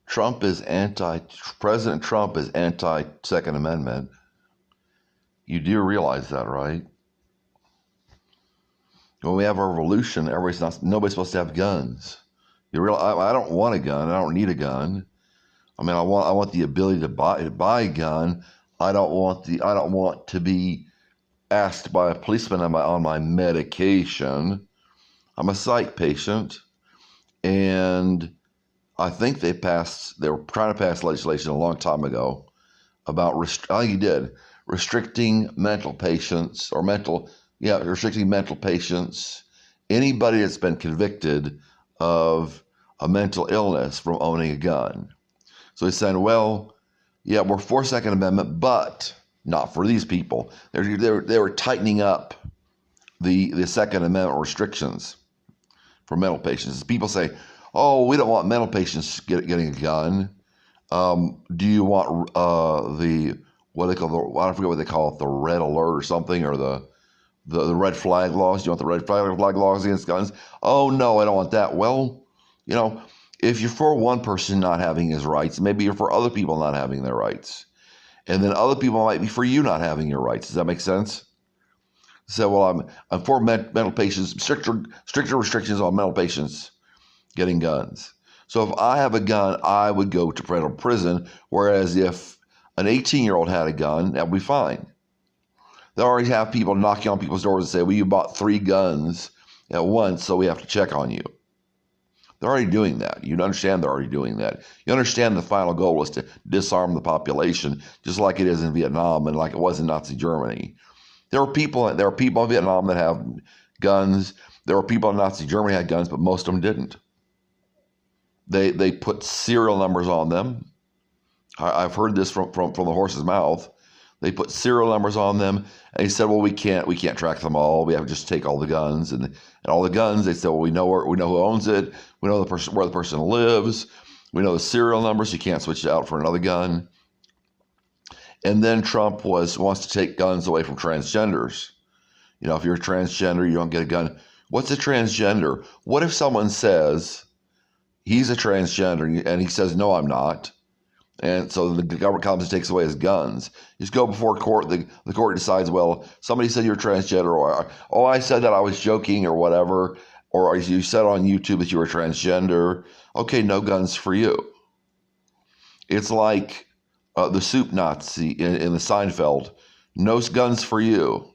President Trump is anti-Second Amendment. You do realize that, right? When we have a revolution, nobody's supposed to have guns. You realize I don't want a gun. I don't need a gun. I mean, I want the ability to buy a gun. I don't want to be asked by a policeman on my medication. I'm a psych patient, and I think they were trying to pass legislation a long time ago about, I think he did, restricting mental patients restricting mental patients, anybody that's been convicted of a mental illness from owning a gun. So he's saying, well, yeah, we're for Second Amendment, but not for these people. They were tightening up the Second Amendment restrictions for mental patients. People say, oh, we don't want mental patients getting a gun. Do you want what they call I forget what they call it, the red alert or something, or the red flag laws? Do you want the red flag laws against guns? Oh, no, I don't want that. Well, if you're for one person not having his rights, maybe you're for other people not having their rights. And then other people might be for you not having your rights. Does that make sense? So, well, I'm for mental patients, stricter restrictions on mental patients getting guns. So if I have a gun, I would go to federal prison, whereas if an 18-year-old had a gun, that would be fine. They already have people knocking on people's doors and say, well, you bought 3 guns at once, so we have to check on you. They're already doing that. You understand they're already doing that. You understand the final goal is to disarm the population, just like it is in Vietnam and like it was in Nazi Germany. There are people in Vietnam that have guns. There are people in Nazi Germany that had guns, but most of them didn't. They put serial numbers on them. I've heard this from the horse's mouth. They put serial numbers on them, and he said, "Well, we can't track them all. We have to just take all the guns and all the guns." They said, "Well, we know who owns it. We know where the person lives. We know the serial numbers. You can't switch it out for another gun." And then Trump wants to take guns away from transgenders. If you're a transgender, you don't get a gun. What's a transgender? What if someone says he's a transgender and he says, "No, I'm not," and so the government comes and takes away his guns? You just go before court. The court decides, well, somebody said you're transgender, or oh, I said that I was joking, or whatever, or you said on YouTube that you were transgender. Okay, no guns for you. It's like the soup Nazi in the Seinfeld. No guns for you.